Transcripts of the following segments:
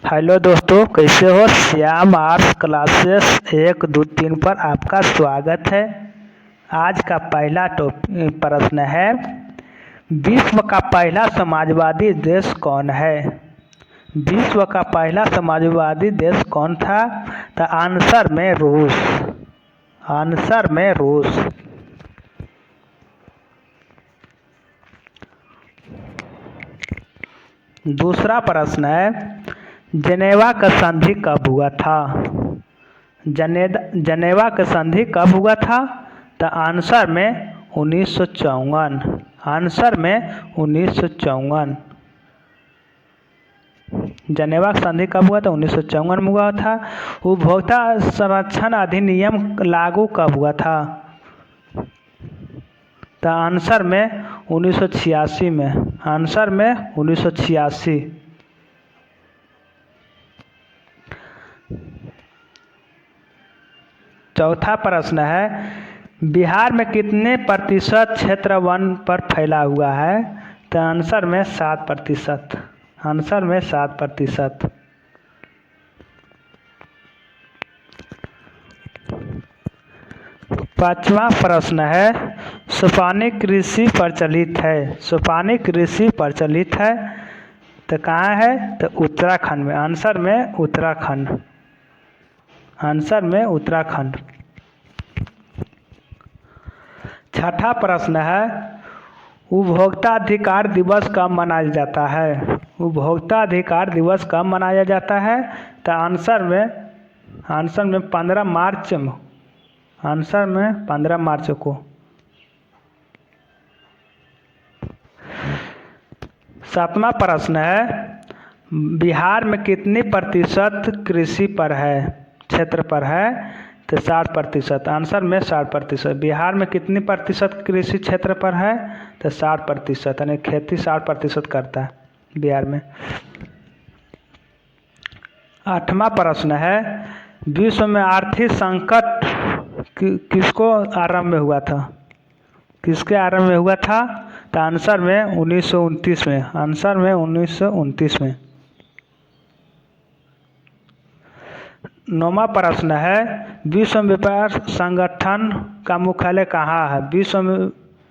Hello दोस्तों, कैसे हो। श्याम आर्ट्स क्लासेस 1, 2, 3 पर आपका स्वागत है। आज का पहला प्रश्न है, विश्व का पहला समाजवादी देश कौन है। विश्व का पहला समाजवादी देश कौन था। तो आंसर में रूस। आंसर में रूस। दूसरा प्रश्न है, जनेवा का संधि कब हुआ था। जनेवा का संधि कब हुआ था। तो आंसर में 1954। आंसर में 1954। जनेवा का संधि कब हुआ था। 1954 में हुआ था। उपभोक्ता संरक्षण अधिनियम लागू कब हुआ था। तो आंसर में 1986 में। आंसर में 1986। चौथा प्रश्न है, बिहार में कितने प्रतिशत क्षेत्र वन पर फैला हुआ है। तो आंसर में 7%। आंसर में 7%। पांचवा प्रश्न है, सोपानी कृषि प्रचलित है। सोपानी कृषि प्रचलित है तो कहाँ है। तो उत्तराखंड में। आंसर में उत्तराखंड। आंसर में उत्तराखंड। छठा प्रश्न है, उपभोक्ता अधिकार दिवस कब मनाया जाता है। उपभोक्ता अधिकार दिवस कब मनाया जाता है। तो आंसर में 15 मार्च में। आंसर में 15 मार्च को। सातवां प्रश्न है, बिहार में कितनी प्रतिशत कृषि पर है, क्षेत्र पर है। तो 60%। आंसर में 60%। बिहार में कितनी प्रतिशत कृषि क्षेत्र पर है। तो 60%, यानी खेती 60% करता है बिहार में। आठवां प्रश्न है, विश्व में आर्थिक संकट किसको आरंभ में हुआ था। किसके आरंभ में हुआ था। तो आंसर में 1929 में। आंसर में 1929 में। नौवां प्रश्न है, विश्व व्यापार संगठन का मुख्यालय कहाँ है। विश्व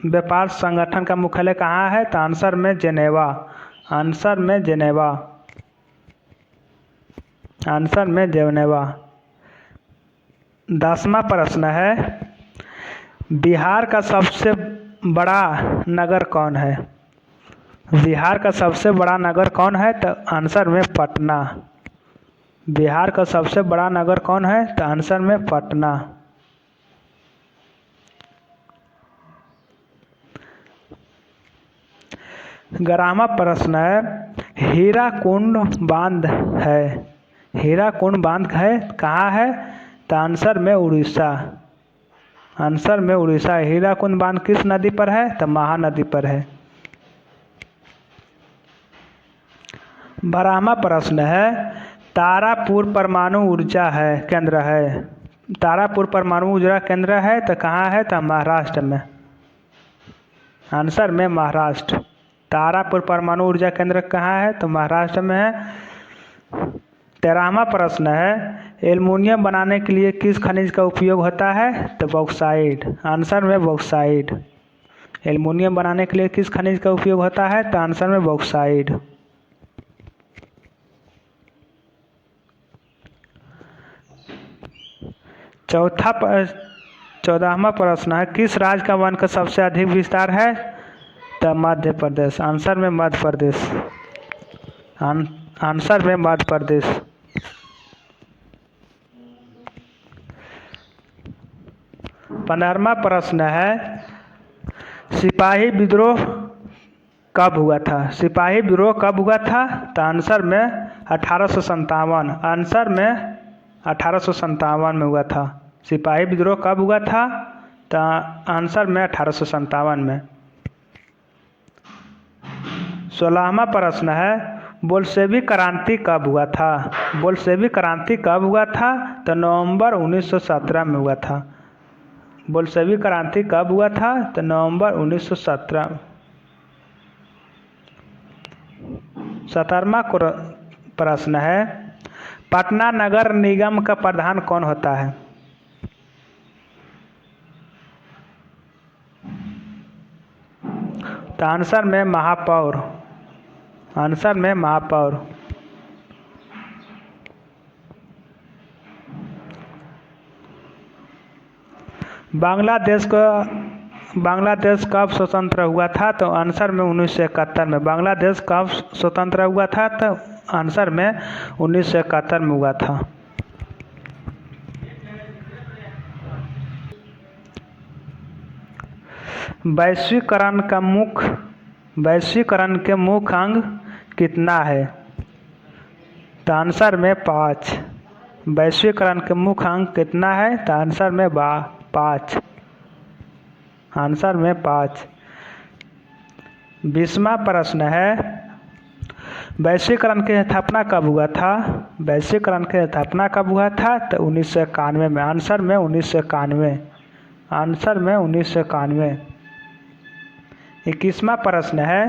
व्यापार संगठन का मुख्यालय कहाँ है। तो आंसर में जेनेवा। आंसर में जेनेवा। आंसर में जेनेवा। 10वां प्रश्न है, बिहार का सबसे बड़ा नगर कौन है। बिहार का सबसे बड़ा नगर कौन है। तो आंसर में पटना। बिहार का सबसे बड़ा नगर कौन है। तो आंसर में पटना। ग्यारहवां प्रश्न है, हीराकुंड बांध है। हीराकुंड बांध है कहाँ है। तो आंसर में उड़ीसा। आंसर में उड़ीसा। हीराकुंड बांध किस नदी पर है। तो महानदी पर है। 12वां प्रश्न है, तारापुर परमाणु ऊर्जा है केंद्र है। तारापुर परमाणु ऊर्जा केंद्र है तो कहाँ है। तो महाराष्ट्र में। आंसर में महाराष्ट्र। तारापुर परमाणु ऊर्जा केंद्र कहाँ है। तो महाराष्ट्र में है। 13वां प्रश्न है, एल्युमिनियम बनाने के लिए किस खनिज का उपयोग होता है। तो बॉक्साइट। आंसर में बॉक्साइट। एल्युमिनियम बनाने के लिए किस खनिज का उपयोग होता है। तो आंसर में बॉक्साइट। 14वां प्रश्न है, किस राज्य का वन का सबसे अधिक विस्तार है। तो मध्य प्रदेश। आंसर में मध्य प्रदेश। आंसर में मध्य प्रदेश। 15वां प्रश्न है, सिपाही विद्रोह कब हुआ था। सिपाही विद्रोह कब हुआ था। तो आंसर में 1857। आंसर में 1857 में हुआ था। सिपाही विद्रोह कब हुआ था। तो आंसर में 1857 में। 16वां प्रश्न है, बोल्शेविक क्रांति कब हुआ था। बोल्शेविक क्रांति कब हुआ था। तो नवंबर 1917 में हुआ था। बोल्शेविक क्रांति कब हुआ था। तो नवंबर 1917। 17वां प्रश्न है, पटना नगर निगम का प्रधान कौन होता है? तो आंसर में महापौर। आंसर में महापौर। बांग्लादेश कब स्वतंत्र हुआ था? तो आंसर में 1971 में। बांग्लादेश कब स्वतंत्र हुआ था? तो आंसर में 1971 में हुआ था। वैश्वीकरण के मुख्य अंग कितना है? तो आंसर में 5। वैश्वीकरण के मुख्य अंग कितना है? तो आंसर में 5। आंसर में 5। 20वां प्रश्न है, वैश्वीकरण की स्थापना कब हुआ था? वैश्वीकरण की स्थापना कब हुआ था? तो 1991 में। आंसर में 1991। आंसर में 1991। 21वां प्रश्न है,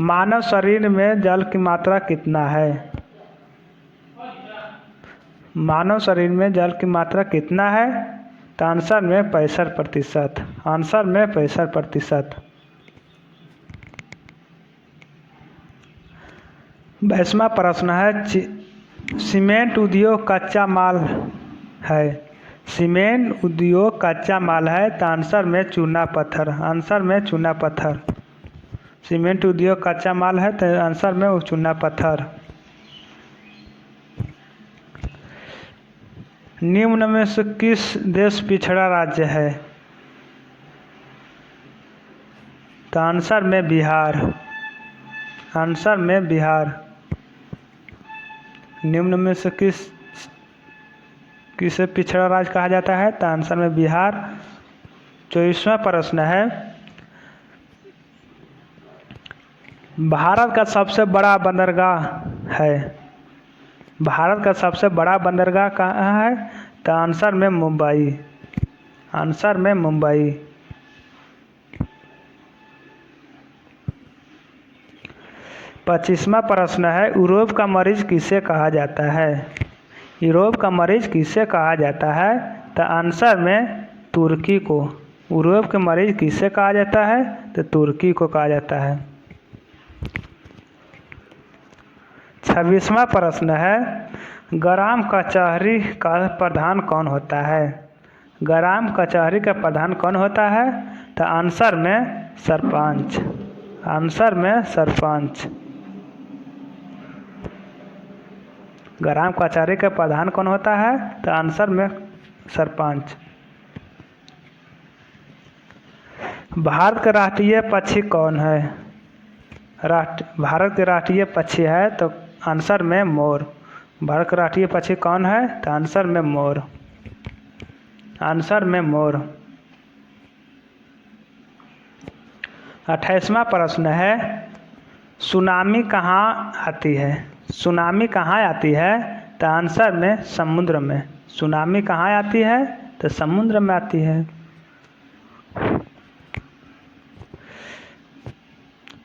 मानव शरीर में जल की मात्रा कितना है? मानव शरीर में जल की मात्रा कितना है? तो आंसर में 65%। आंसर में 65%। 22वां प्रश्न है, सीमेंट उद्योग कच्चा माल है। सीमेंट उद्योग कच्चा माल है। तो आंसर में चूना पत्थर। आंसर में चूना पत्थर। सीमेंट उद्योग कच्चा माल है तो आंसर में चूना पत्थर। निम्न में से किस देश पिछड़ा राज्य है? तो आंसर में बिहार। आंसर में बिहार। निम्न में से किसे पिछड़ा राज्य कहा जाता है? तो आंसर में बिहार। 24वां प्रश्न है, भारत का सबसे बड़ा बंदरगाह है। भारत का सबसे बड़ा बंदरगाह कहाँ है? तो आंसर में मुंबई। आंसर में मुंबई। 25वां प्रश्न है, यूरोप का मरीज किसे कहा जाता है? यूरोप का मरीज किसे कहा जाता है? तो आंसर में तुर्की को। यूरोप के मरीज किसे कहा जाता है? तो तुर्की को कहा जाता है। 26वां प्रश्न है, ग्राम कचहरी का प्रधान कौन होता है? ग्राम कचहरी का प्रधान कौन होता है? तो आंसर में सरपंच। आंसर में सरपंच। ग्राम कचहरी का प्रधान कौन होता है? तो आंसर में सरपंच। भारत का राष्ट्रीय पक्षी कौन है? भारत के राष्ट्रीय पक्षी है तो आंसर में मोर। भारत का राष्ट्रीय पक्षी कौन है? तो आंसर में मोर। आंसर में मोर। 28वां प्रश्न है, सुनामी कहाँ आती है? सुनामी कहाँ आती है? तो आंसर में समुद्र में। सुनामी कहाँ आती है? तो समुद्र में आती है।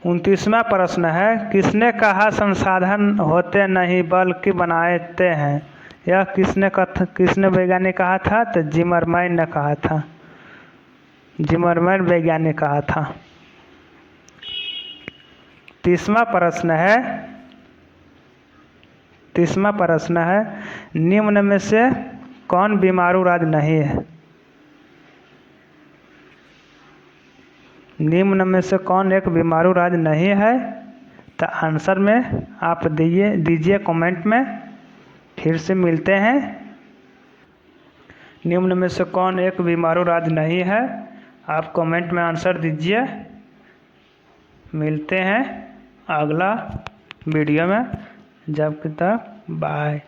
29वां प्रश्न है, किसने कहा संसाधन होते नहीं बल्कि बनाते हैं? यह किसने वैज्ञानिक कहा था? तो जिमरमैन ने कहा था। जिमरमैन वैज्ञानिक कहा था। 30वां प्रश्न है, निम्न में से कौन बीमारू राज्य नहीं है? निम्न में से कौन एक बीमारू राज्य नहीं है? तो आंसर में आप दीजिए कमेंट में। फिर से मिलते हैं। निम्न में से कौन एक बीमारू राज्य नहीं है? आप कमेंट में आंसर दीजिए। मिलते हैं अगला वीडियो में। जब तक बाय।